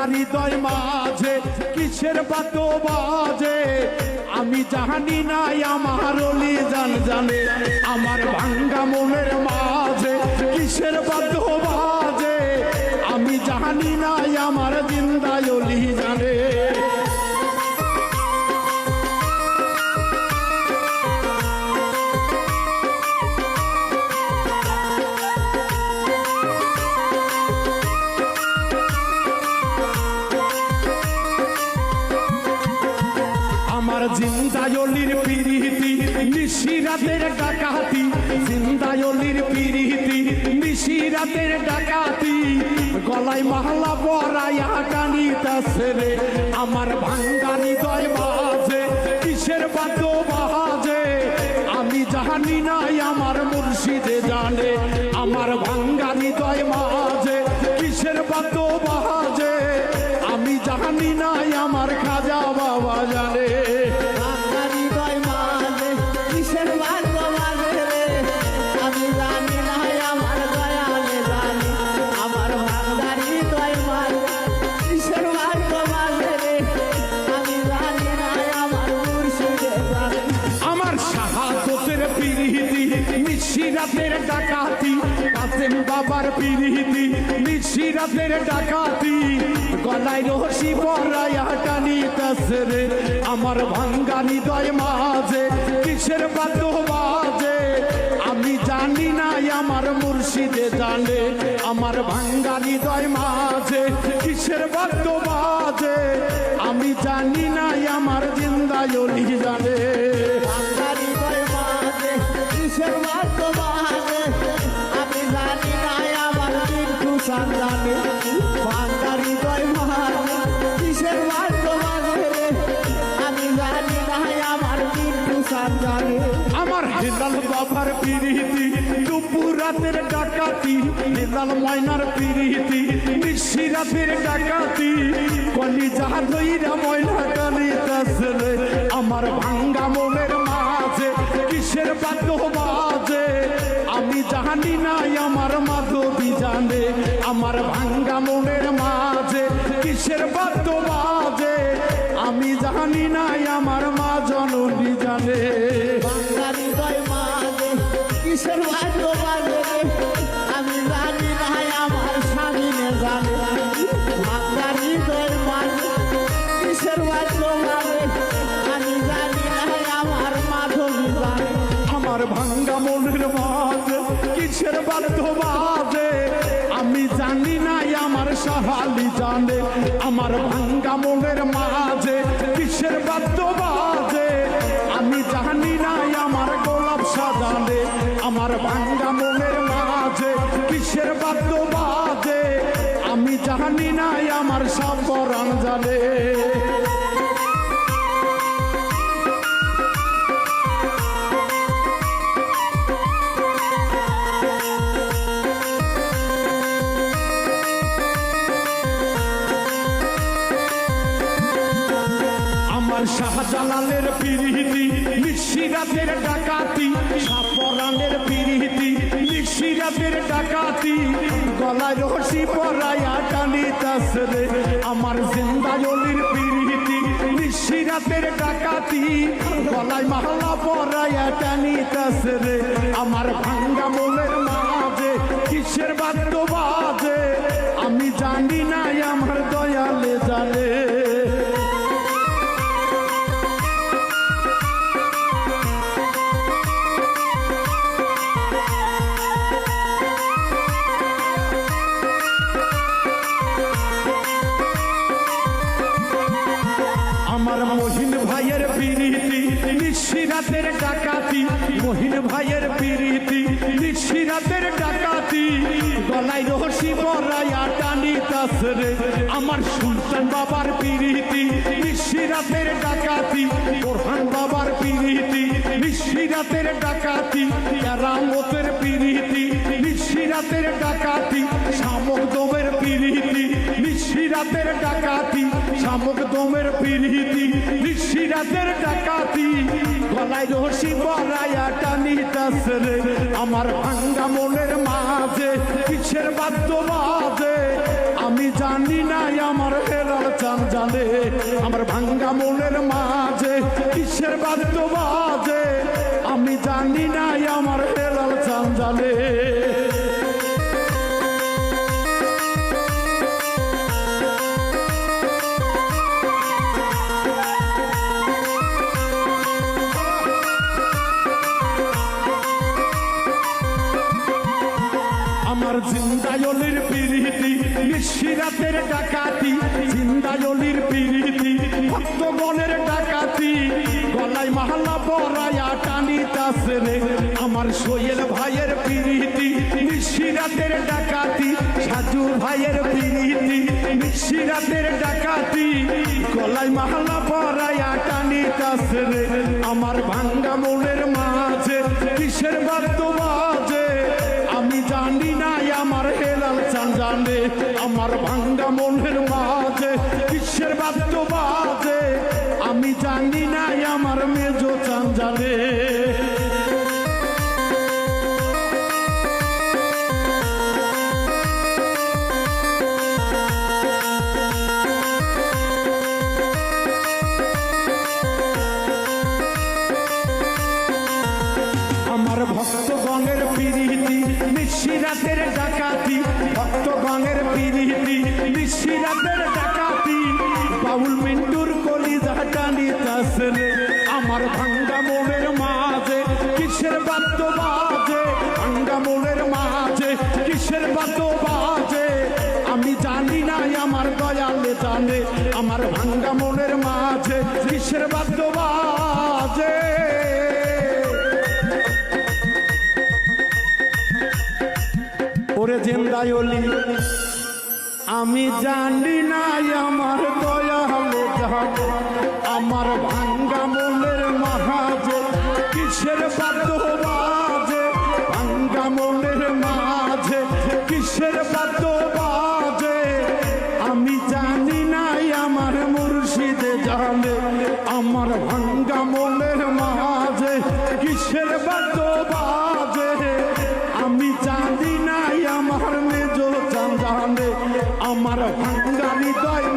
হৃদয় মাঝে কিসের বাদ্য বাজে আমি জানি নাই আমার অলি জান জানে আমার ভাঙ্গা মনের মাঝে কিসের বাদ্য বাজে আমি জানি নাই আমার জিন্দা অলি জানে আমার জিন্দায়লির পিরিতি নিশিরাতের ডাকাতি জিন্দায়লির পিরিতি নিশিরাতের ডাকাতি গলায় মাহলা পরাইয়া টানিতাছে রে আমার ভাঙ্গা হৃদয় বাজে কিসের বাদ্য বাজে আমি জানি নাই আমার মুর্শিদে জানে আমার ভাঙ্গা হৃদয় মাঝে কিসের বাদ্য বাজে আমি জানি নাই আমার খাজা বাবা জানে নিশিরাতের ডাকাতি কাসেম বাবার পিরিতি নিশিরাতের ডাকাতি গলায় রশি পরাইয়া টানিতাছে রে আমার ভাঙ্গা হৃদয় মাঝে কিসের বাদ্য বাজে আমি জানি নাই আমার মুর্শিদে জানে আমার ভাঙ্গা হৃদয় মাঝে কিসের বাদ্য বাজে আমি জানি নাই আমার জিন্দা অলি জানে আমি জানি নাই আমার কিন্তু সন্তানে ভাঙ্গা হৃদয় মাঝে কিসের বাদ্য বাজে আমি জানি নাই আমার কিন্তু সন্তানে আমার হেলাল বাবার পিরিতি দুপুরাতের ডাকাতি হেলাল ময়নার পিরিতি নিশিরাতের ডাকাতি কলি যাহা ধইরা ময়না টানিতাছে রে আমার ভাঙ্গা মনের মাঝে কিসের বাদ্য বাজে আমি জানি নাই আমার মাধবী জানে আমার ভাঙ্গা মনের মাঝে কিসের বাদ্য বাজে আমি জানি নাই আমার মা জননী জানে ভাঙ্গা হৃদয় মাঝে কিসের বাদ্য বাজে আমি জানি নাই আমার স্বামীনে জানে ভাঙ্গা হৃদয় মাঝে কিসের বাদ্য বাজে আমি জানি নাই আমার মাধবী জানে আমার ভাঙ্গা মনের মাঝে কিসের বাদ্য বাজে আমি জানি নাই আমার সাহালি জানে আমার ভাঙ্গা মনের মাঝে কিসের বাদ্য বাজে আমি জানি নাই আমার গোলাপ সাজানে আমার ভাঙ্গা মনের মাঝে কিসের বাদ্য বাজে আমি জানি নাই আমার সাবরান জানে আমার শাহজালালের পিরিতি নিশিরাতের ডাকাতি সাপরানের পিরিতি নিশিরাতের ডাকাতি গলায় রশি পরাইয়া টানিতাছে রে আমার জিন্দায়লির পিরিতি নিশিরাতের ডাকাতি গলায় মাহলা পরাইয়া টানিতাছে রে আমার ভাঙ্গা মনের মাঝে কিসের বাদ্য বাজে আমি জানি নাই আমার দয়ালে জানে আমার মহিন ভাইয়ের পিরিতি নিশিরাতের ডাকাতি মহিন ভাইয়ের পিরিতি নিশিরাতের ডাকাতি গলায় রশি পরাইয়া টানিতাছে রে আমার সুলতান বাবার পিরিতি নিশিরাতের ডাকাতি বোরহান বাবার পিরিতি নিশিরাতের ডাকাতি কেরামতের পিরিতি নিশিরাতের ডাকাতি শামক দমের পিরিতি নিশিরাতের ডাকাতি শামক দমের পিরিতি নিশিরাতের ডাকাতি গলায় রশি পরাইয়া টানিতাছে রে আমার ভাঙ্গা মনের মাঝে কিসের বাদ্য বাজে আমি আমি জানি নাই আমার হেলাল চান জানে আমার ভাঙ্গা মনের মাঝে কিসের বাদ্য বাজে আমি জানি নাই আমার হেলাল চান জানে আমার জিন্দায়লির পিরিতি নিশিরাতের ডাকাতি জিন্দায়লির পিরিতি ভক্তগণের ডাকাতি গলায় মাহালা পরায়া টানিতাছে রে আমার সোহেল ভাইয়ের পিরিতি নিশিরাতের ডাকাতি সাজু ভাইয়ের পিরিতি নিশিরাতের ডাকাতি গলায় মাহালা পরায়া টানিতাছে রে আমার ভাঙ্গা মনের মাঝে কিসের বাদ্য বাজে আমি জানি নাই আমার হেলাল চান জানে আমার ভাঙ্গা মনের মাঝে কিসের বাদ্য বাজে আমি জানি নাই আমার মেজো চান জানে আমার ভক্তগণের পিরিতি নিশিরাতের ডাকাতি ভক্তগণের পিরিতি নিশিরাতের ডাকাতি বাউল মিন্টুর কলিজা টানিতাছে রে আমার ভাঙ্গা মনের মাঝে কিসের বাদ্য বাজে ভাঙ্গা মনের মাঝে কিসের বাদ্য বাজে আমি জানি নাই আমার দয়ালে জানে আমার ভাঙ্গা মনের মাঝে কিসের বাদ্য বাজে ওরে জিন্দায়লি আমি জানি নাই আমার দয়ালে জানে আমার ভাঙ্গা মনের মাঝে কিসের বাদ্য বাজে ভাঙ্গা মনের মাঝে কিসের বাদ্য বাজে আমি জানি নাই আমার মুর্শিদে জানে আমার ভাঙ্গা মনের মাঝে কিসের বাদ্য বাজে আমি জানি নাই আমার মেজো চান জানে আমার ভাঙ্গা হৃদয়